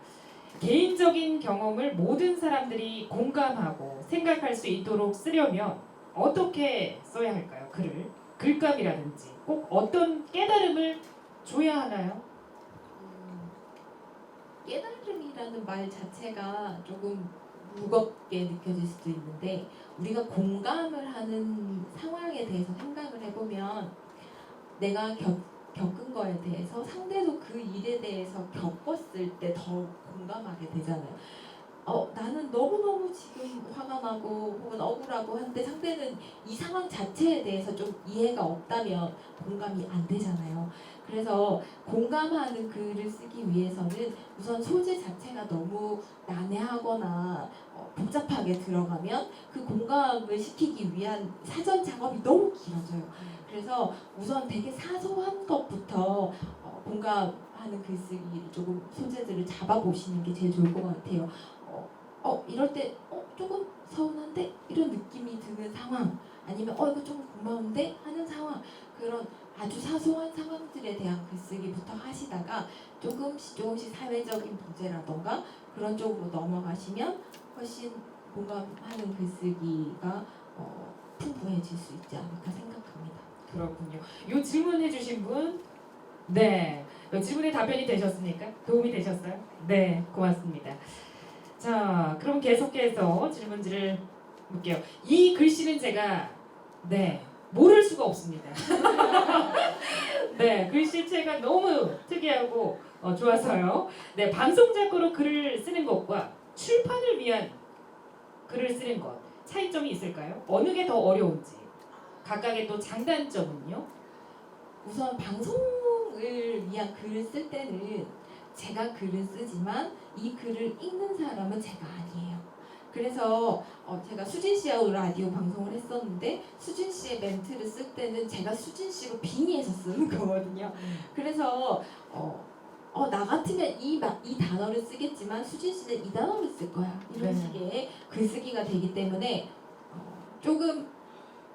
개인적인 경험을 모든 사람들이 공감하고 생각할 수 있도록 쓰려면 어떻게 써야 할까요? 글을 글감이라든지 꼭 어떤 깨달음을 줘야 하나요?
깨달음이라는 말 자체가 조금 무겁게 느껴질 수도 있는데 우리가 공감을 하는 상황에 대해서 생각을 해보면 내가 겪은 거에 대해서 상대도 그 일에 대해서 겪었을 때 더 공감하게 되잖아요. 나는 너무너무 지금 화가 나고 혹은 억울하고 한데 상대는 이 상황 자체에 대해서 좀 이해가 없다면 공감이 안 되잖아요. 그래서 공감하는 글을 쓰기 위해서는 우선 소재 자체가 너무 난해하거나 복잡하게 들어가면 그 공감을 시키기 위한 사전 작업이 너무 길어져요. 그래서 우선 되게 사소한 것부터 공감하는 글쓰기를 조금 소재들을 잡아보시는 게 제일 좋을 것 같아요. 이럴 때 조금 서운한데 이런 느낌이 드는 상황 아니면 이거 좀 고마운데 하는 상황 그런 아주 사소한 상황들에 대한 글쓰기부터 하시다가 조금씩 사회적인 문제라던가 그런 쪽으로 넘어가시면 훨씬 공감하는 글쓰기가 풍부해질 수 있지 않을까 생각합니다.
그렇군요. 이 질문해 주신 분 네. 질문에 답변이 되셨습니까? 도움이 되셨어요? 네. 고맙습니다. 자, 그럼 계속해서 질문지를 볼게요. 이 글씨는 제가 모를 수가 없습니다. 네, 글씨체가 너무 특이하고 좋아서요. 네, 방송 작가로 글을 쓰는 것과 출판을 위한 글을 쓰는 것 차이점이 있을까요? 어느 게 더 어려운지 각각의 또 장단점은요?
우선 방송을 위한 글을 쓸 때는 제가 글을 쓰지만 이 글을 읽는 사람은 제가 아니에요. 그래서 제가 수진 씨하고 라디오 방송을 했었는데 수진 씨의 멘트를 쓸 때는 제가 수진 씨로 빙의해서 쓰는 거거든요. 그래서 나 같으면 이 단어를 쓰겠지만 수진 씨는 이 단어를 쓸 거야. 이런 식의 글쓰기가 되기 때문에 조금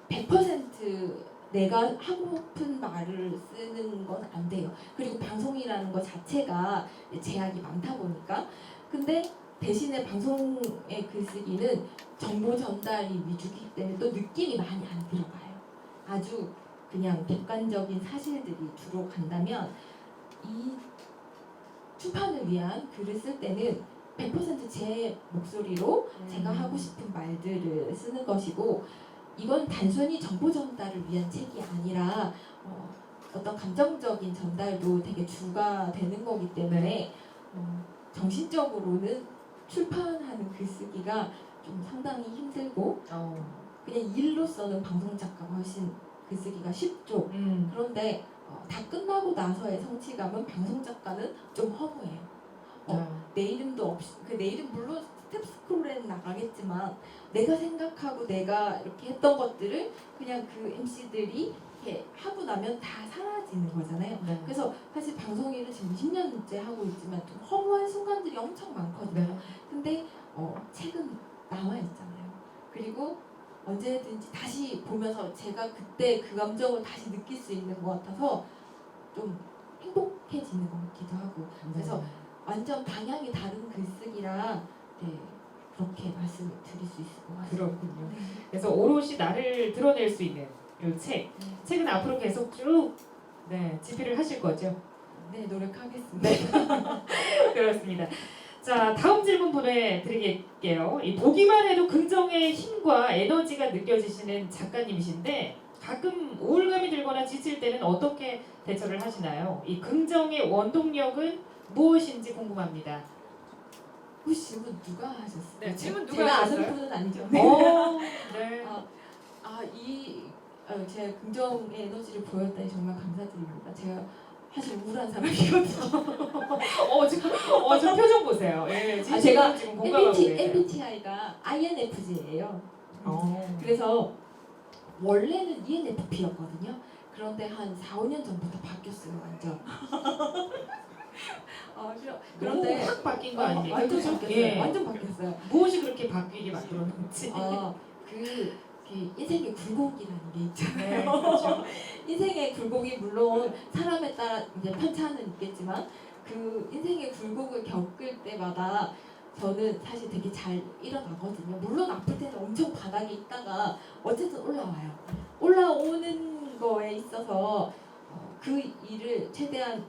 100% 내가 하고픈 말을 쓰는 건 안 돼요. 그리고 방송이라는 것 자체가 제약이 많다 보니까 근데 대신에 방송의 글쓰기는 정보 전달이 위주이기 때문에 또 느낌이 많이 안 들어가요. 아주 그냥 객관적인 사실들이 주로 간다면 이 출판을 위한 글을 쓸 때는 100%제 목소리로 제가 하고 싶은 말들을 쓰는 것이고 이건 단순히 정보 전달을 위한 책이 아니라 어떤 감정적인 전달도 되게 주가 되는 거기 때문에 정신적으로는 출판하는 글쓰기가 좀 상당히 힘들고 그냥 일로서는 방송 작가가 훨씬 글쓰기가 쉽죠. 그런데 다 끝나고 나서의 성취감은 방송 작가는 좀 허무해요. 내 이름도 없이 내 이름 물론 스텝스크롤에는 나가겠지만 내가 생각하고 내가 이렇게 했던 것들을 그냥 그 MC들이 이렇게 하고 나면 다 사라지는 거잖아요. 그래서 사실 방송 일을 지금 20년째 하고 있지만 좀 허무한 순간들이 엄청 많거든요. 근데 책은 남아 있잖아요. 그리고 언제든지 다시 보면서 제가 그때 그 감정을 다시 느낄 수 있는 것 같아서 좀 행복해지는 것 같기도 하고 그래서 완전 방향이 다른 글쓰기라 그렇게 말씀을 드릴 수 있을 것 같아요.
그렇군요. 그래서 오롯이 나를 드러낼 수 있는 이 책은 앞으로 계속 쭉 집필을 하실 거죠?
네, 노력하겠습니다.
그렇습니다. 자, 다음 질문 보내드릴게요. 이 보기만 해도 긍정의 힘과 에너지가 느껴지시는 작가님이신데 가끔 우울감이 들거나 지칠 때는 어떻게 대처를 하시나요? 이 긍정의 원동력은 무엇인지 궁금합니다.
혹시 질문 누가 하셨어요?
네, 질문 누가
제가
하셨어요?
아는 분은 아니죠.
네.
제 긍정의 에너지를 보였다니 정말 감사드립니다. 제가 사실 우울한 사람이거든요.
지금 표정 보세요. 예,
제가
지금 공감하고 계세요.
MBTI가 INFJ예요. 그래서 원래는 ENFP였거든요. 그런데 한 4, 5년 전부터 바뀌었어요, 완전.
그런데 확 바뀐 거 아닙니까?
완전 바뀌었어요.
예.
완전 바뀌었어요.
무엇이 그렇게 바뀌게 만들었는지.
인생의 굴곡이라는 게 있잖아요.
네, 그렇죠.
인생의 굴곡이 물론 사람에 따라 이제 편차는 있겠지만 그 인생의 굴곡을 겪을 때마다 저는 사실 되게 잘 일어나거든요. 물론 아플 때는 엄청 바닥에 있다가 어쨌든 올라와요. 올라오는 거에 있어서 그 일을 최대한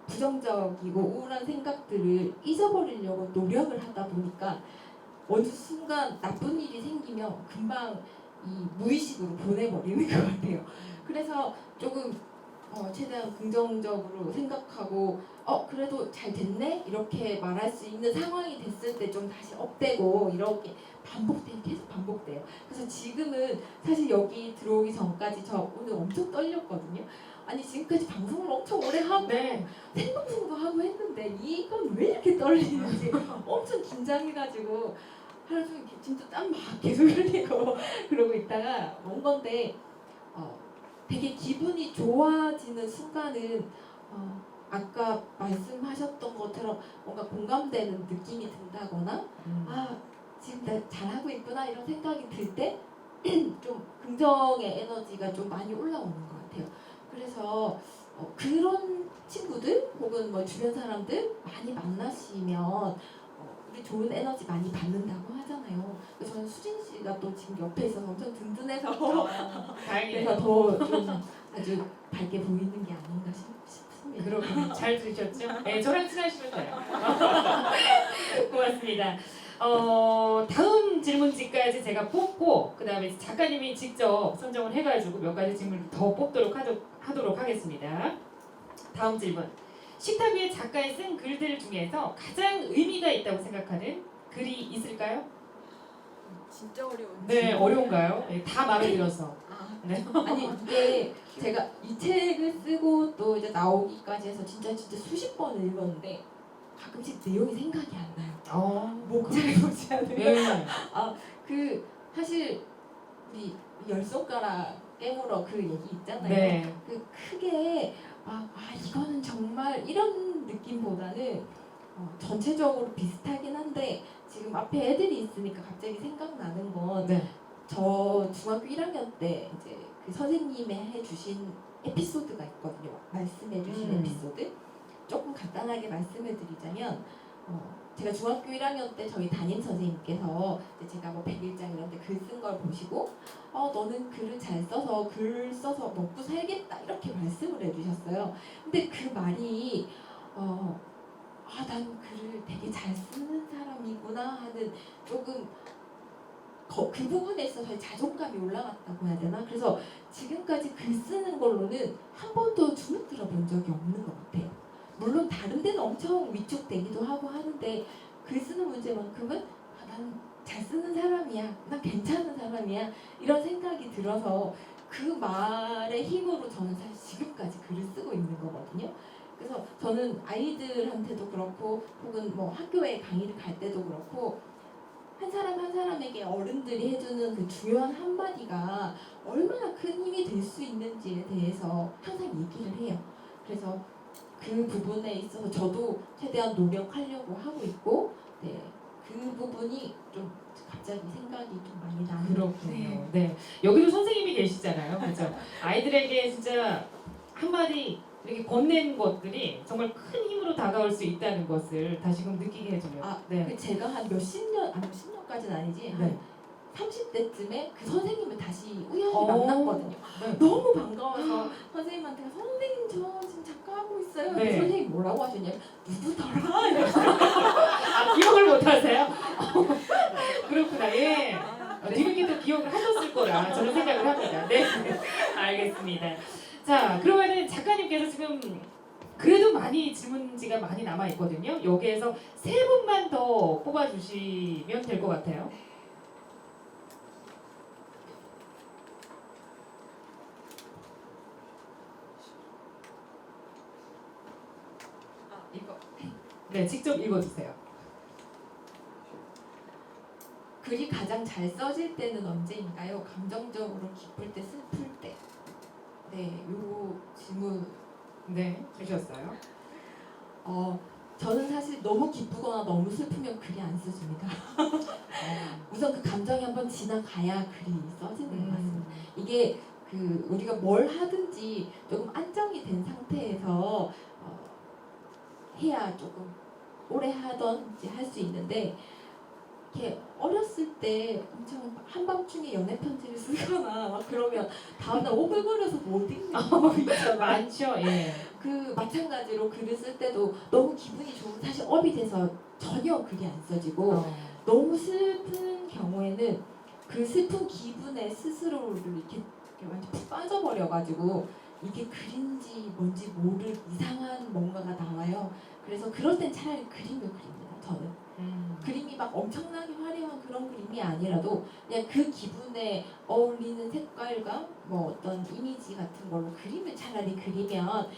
부정적이고 우울한 생각들을 잊어버리려고 노력을 하다 보니까 어느 순간 나쁜 일이 생기면 금방 이 무의식으로 보내버리는 것 같아요. 그래서 조금 최대한 긍정적으로 생각하고 그래도 잘 됐네? 이렇게 말할 수 있는 상황이 됐을 때 좀 다시 업되고 이렇게 계속 반복돼요. 그래서 지금은 사실 여기 들어오기 전까지 저 오늘 엄청 떨렸거든요. 아니 지금까지 방송을 엄청 오래 하고 생방송도 하고 했는데 이건 왜 이렇게 떨리는지 엄청 긴장해가지고 하루 종일 진짜 땀 막 계속 흘리고 그러고 있다가 온 건데 되게 기분이 좋아지는 순간은 아까 말씀하셨던 것처럼 뭔가 공감되는 느낌이 든다거나 지금 나 잘하고 있구나 이런 생각이 들 때 좀 긍정의 에너지가 좀 많이 올라오는 것 같아요. 그래서 그런 친구들 혹은 뭐 주변 사람들 많이 만나시면 우리 좋은 에너지 많이 받는다고 하잖아요. 그래서 저는 수진 씨가 또 지금 옆에 있어서 엄청 든든해서
다행이네요.
그래서 더 좀 아주 밝게 보이는 게 아닌가 싶습니다.
그렇군요. 잘 들으셨죠? 네, 저랑 친하시면 돼요. 고맙습니다. 다음 질문지까지 제가 뽑고 그 다음에 작가님이 직접 선정을 해가지고 몇 가지 질문을 더 뽑도록 하도록 하겠습니다. 다음 질문. 식탁 위에 작가의 쓴 글들 중에서 가장 의미가 있다고 생각하는 글이 있을까요?
진짜 어려운데.
네, 어려운가요? 네, 다 마음에 들어서. 네.
아니 이게 제가 이 책을 쓰고 또 이제 나오기까지 해서 진짜 수십 번을 읽었는데 가끔씩 내용이 생각이 안 나요. 목잘 보지 않으면. 그 사실 우리 열 손가락 깨물어 그 얘기 있잖아요.
네.
그 크게 이거는 정말 이런 느낌보다는 전체적으로 비슷하긴 한데 지금 앞에 애들이 있으니까 갑자기 생각나는 건 저 중학교 1학년 때 이제 그 선생님이 해주신 에피소드가 있거든요. 말씀해주신 에피소드. 조금 간단하게 말씀을 드리자면 제가 중학교 1학년 때 저희 담임 선생님께서 제가 뭐 100일장 이런 데 글 쓴 걸 보시고 너는 글을 잘 써서 글 써서 먹고 살겠다 이렇게 말씀을 해주셨어요. 근데 그 말이 난 글을 되게 잘 쓰는 사람이구나 하는 조금 그 부분에 있어서 자존감이 올라갔다고 해야 되나? 그래서 지금까지 글 쓰는 걸로는 한 번도 주눅들어 본 적이 없는 것 같아요. 물론 다른 데는 엄청 위축되기도 하고 하는데 글 쓰는 문제만큼은 난 잘 쓰는 사람이야, 난 괜찮은 사람이야 이런 생각이 들어서 그 말의 힘으로 저는 사실 지금까지 글을 쓰고 있는 거거든요. 그래서 저는 아이들한테도 그렇고 혹은 뭐 학교에 강의를 갈 때도 그렇고 한 사람 한 사람에게 어른들이 해주는 그 중요한 한마디가 얼마나 큰 힘이 될 수 있는지에 대해서 항상 얘기를 해요. 그래서 그 부분에 있어서 저도 최대한 노력하려고 하고 있고, 네, 그 부분이 좀 갑자기 생각이 좀 많이 나는.
그렇군요. 네. 여기도 선생님이 계시잖아요. 그렇죠? 아이들에게 진짜 한마디 이렇게 건넨 것들이 정말 큰 힘으로 다가올 수 있다는 것을 다시금 느끼게 해주네요.
그 제가 한 몇십 년까지는 아니지,
네.
한 30대쯤에 그 선생님을 다시 우연히
어.
만났거든요.
네.
너무 반가워서 선생님한테 선생님 저 지금 작가 하고 있어요.
네.
선생님 뭐라고 하셨냐면 누구더라? 이러면서
기억을 못 하세요? 그렇구나. 예. 뒤늦게 또 기억을 하셨을 거라 저는 생각을 합니다. 네. 알겠습니다. 자, 그러면은 작가님께서 지금 그래도 많이 질문지가 많이 남아 있거든요. 여기에서 세 분만 더 뽑아주시면 될 것 같아요.
이거
네, 직접 읽어주세요.
글이 가장 잘 써질 때는 언제인가요? 감정적으로 기쁠 때, 슬플 때. 네, 요 질문.
네, 주셨어요.
저는 사실 너무 기쁘거나 너무 슬프면 글이 안 써집니다. 우선 그 감정이 한번 지나가야 글이 써지는 것 같습니다. 이게 그 우리가 뭘 하든지 조금 안정이 된 상태에서 해야 조금 오래 하던지 할 수 있는데, 이렇게 어렸을 때 엄청 한밤중에 연애 편지를 쓰거나 막 그러면 다음날 오글거려서 못 읽는 거 있잖아요.
많죠. 예.
그 마찬가지로 글을 쓸 때도 너무 기분이 좋으면 사실 업이 돼서 전혀 글이 안 써지고, 너무 슬픈 경우에는 그 슬픈 기분에 스스로를 이렇게 완전 푹 빠져버려가지고 이게 글인지 뭔지 모를 이상한 뭔가가 나와요. 그래서 그럴 땐 차라리 그림을 그립니다. 저는 그림이 막 엄청나게 화려한 그런 그림이 아니라도 그냥 그 기분에 어울리는 색깔과 뭐 어떤 이미지 같은 걸로 그림을 차라리 그리면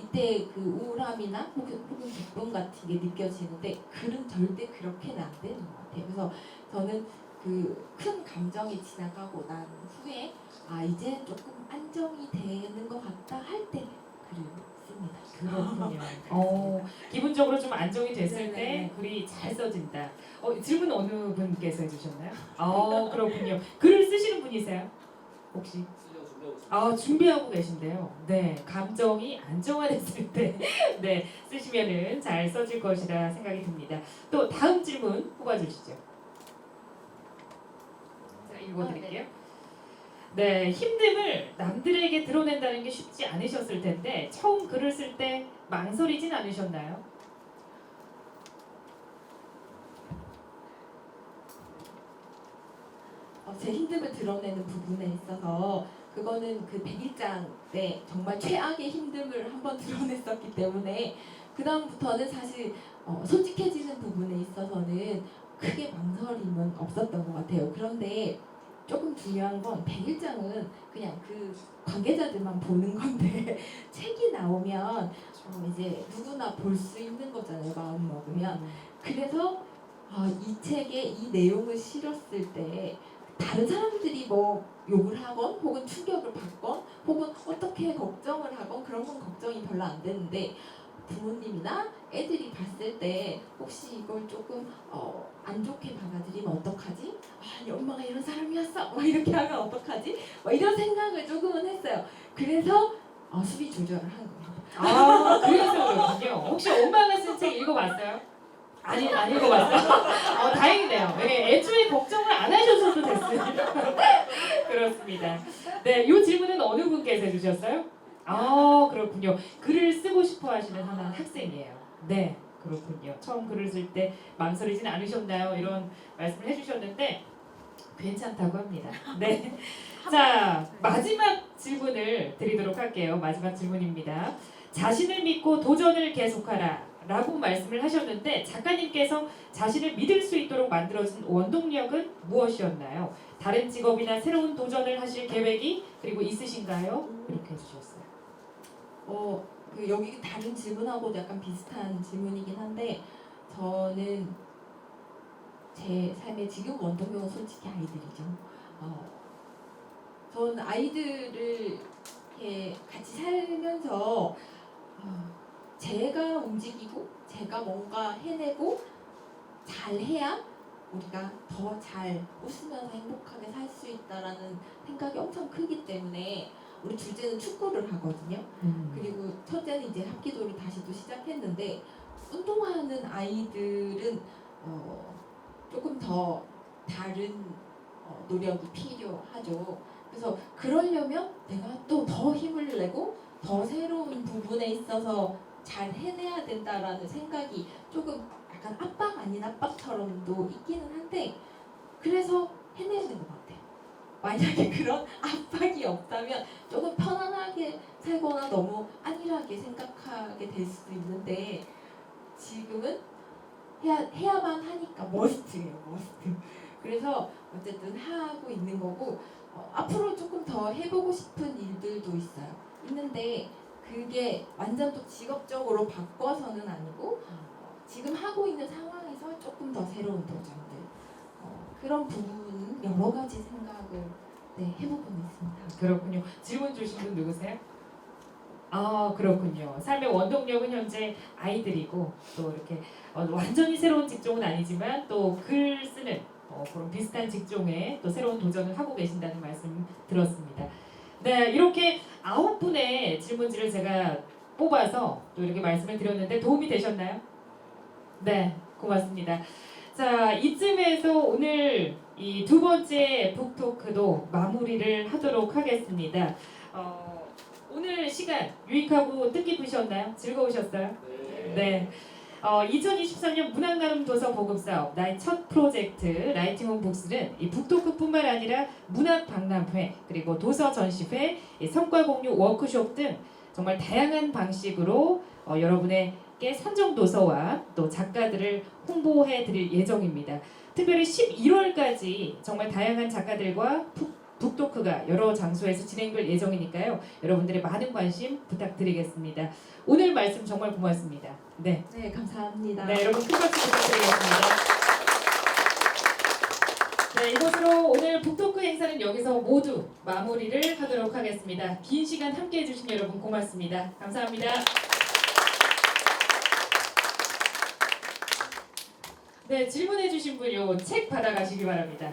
이때 그 우울함이나 혹은 기쁨 같은 게 느껴지는데, 글은 절대 그렇게는 안 되는 것 같아요. 그래서 저는 그 큰 감정이 지나가고 난 후에 이제 조금 안정이 되는 것 같다 할 때 글을 씁니다.
그렇군요. 기분적으로 좀 안정이 됐을
네네.
때 글이 잘 써진다. 질문 어느 분께서 해주셨나요? 그렇군요. 글을 쓰시는 분이세요? 혹시? 준비하고 계신데요. 네, 감정이 안정화됐을 때 네, 쓰시면은 잘 써질 것이라 생각이 듭니다. 또 다음 질문 뽑아주시죠. 자, 읽어드릴게요. 네, 힘듦을 남들에게 드러낸다는 게 쉽지 않으셨을 텐데 처음 글을 쓸 때 망설이진 않으셨나요?
제 힘듦을 드러내는 부분에 있어서 그거는 그 101장 때 정말 최악의 힘듦을 한번 드러냈었기 때문에 그 다음부터는 사실 솔직해지는 부분에 있어서는 크게 망설임은 없었던 것 같아요. 그런데 조금 중요한 건 101장은 그냥 그 관계자들만 보는 건데 책이 나오면 이제 누구나 볼 수 있는 거잖아요. 마음 먹으면. 그래서 이 책에 이 내용을 실었을 때 다른 사람들이 뭐 욕을 하건 혹은 충격을 받건 혹은 어떻게 걱정을 하건 그런 건 걱정이 별로 안 되는데, 부모님이나 애들이 봤을 때 혹시 이걸 조금 안 좋게 받아들이면 어떡하지? 아니 엄마가 이런 사람이었어? 막 이렇게 하면 어떡하지? 막 이런 생각을 조금은 했어요. 그래서 수비 조절을 한 거예요.
그래서 그렇군요. 혹시 엄마가 쓴 책 읽어봤어요? 안 읽어봤어요? 다행이네요. 네, 애초에 걱정을 안 하셔도 됐어요. 그렇습니다. 네, 이 질문은 어느 분께서 해주셨어요? 그렇군요. 글을 쓰고 싶어 하시는 하나 학생이에요. 네, 그렇군요. 처음 글을 쓸 때 망설이진 않으셨나요? 이런 말씀을 해주셨는데 괜찮다고 합니다. 네. 자, 마지막 질문을 드리도록 할게요. 마지막 질문입니다. 자신을 믿고 도전을 계속하라 라고 말씀을 하셨는데 작가님께서 자신을 믿을 수 있도록 만들어진 원동력은 무엇이었나요? 다른 직업이나 새로운 도전을 하실 계획이 그리고 있으신가요? 이렇게 해주셨어요.
그 여기 다른 질문하고도 약간 비슷한 질문이긴 한데 저는 제 삶의 지금 원동력은 솔직히 아이들이죠. 저는 아이들을 이렇게 같이 살면서 제가 움직이고 제가 뭔가 해내고 잘해야 우리가 더 잘 웃으면서 행복하게 살 수 있다라는 생각이 엄청 크기 때문에 우리 둘째는 축구를 하거든요. 그리고 첫째는 이제 합기도를 다시 또 시작했는데 운동하는 아이들은 조금 더 다른 노력이 필요하죠. 그래서 그러려면 내가 또 더 힘을 내고 더 새로운 부분에 있어서 잘 해내야 된다라는 생각이 조금 약간 압박 아닌 압박처럼도 있기는 한데 그래서 해내는 것 같아요. 만약에 그런 압박이 없다면 조금 편안하게 살거나 너무 안일하게 생각하게 될 수도 있는데 지금은 해야만 하니까 머스트예요, 머스트. 그래서 어쨌든 하고 있는 거고 앞으로 조금 더 해보고 싶은 일들도 있는데 그게 완전 또 직업적으로 바꿔서는 아니고 지금 하고 있는 상황에서 조금 더 새로운 도전들 그런 부분은 여러 가지 생각을 해보고는 있습니다.
그렇군요. 질문 주신 분 누구세요? 아, 그렇군요. 삶의 원동력은 현재 아이들이고 또 이렇게 완전히 새로운 직종은 아니지만 또 글 쓰는 그런 비슷한 직종에 또 새로운 도전을 하고 계신다는 말씀 들었습니다. 네, 이렇게 9분의 질문지를 제가 뽑아서 또 이렇게 말씀을 드렸는데 도움이 되셨나요? 네, 고맙습니다. 자, 이쯤에서 오늘 이 두 번째 북토크도 마무리를 하도록 하겠습니다. 오늘 시간 유익하고 뜻깊으셨나요? 즐거우셨어요? 네. 2023년 문학나눔 도서 보급사업 나의 첫 프로젝트 라이팅온 북스는 이 북토크뿐만 아니라 문학 박람회 그리고 도서 전시회, 성과 공유 워크숍 등 정말 다양한 방식으로 여러분에게 선정 도서와 또 작가들을 홍보해 드릴 예정입니다. 특별히 11월까지 정말 다양한 작가들과 북토크가 여러 장소에서 진행될 예정이니까요. 여러분들의 많은 관심 부탁드리겠습니다. 오늘 말씀 정말 고맙습니다. 네,
감사합니다.
네, 여러분 큰 박수 부탁드리겠습니다. 네, 이것으로 오늘 북토크 행사는 여기서 모두 마무리를 하도록 하겠습니다. 긴 시간 함께해 주신 여러분 고맙습니다. 감사합니다. 네, 질문해 주신 분 요 책 받아가시기 바랍니다.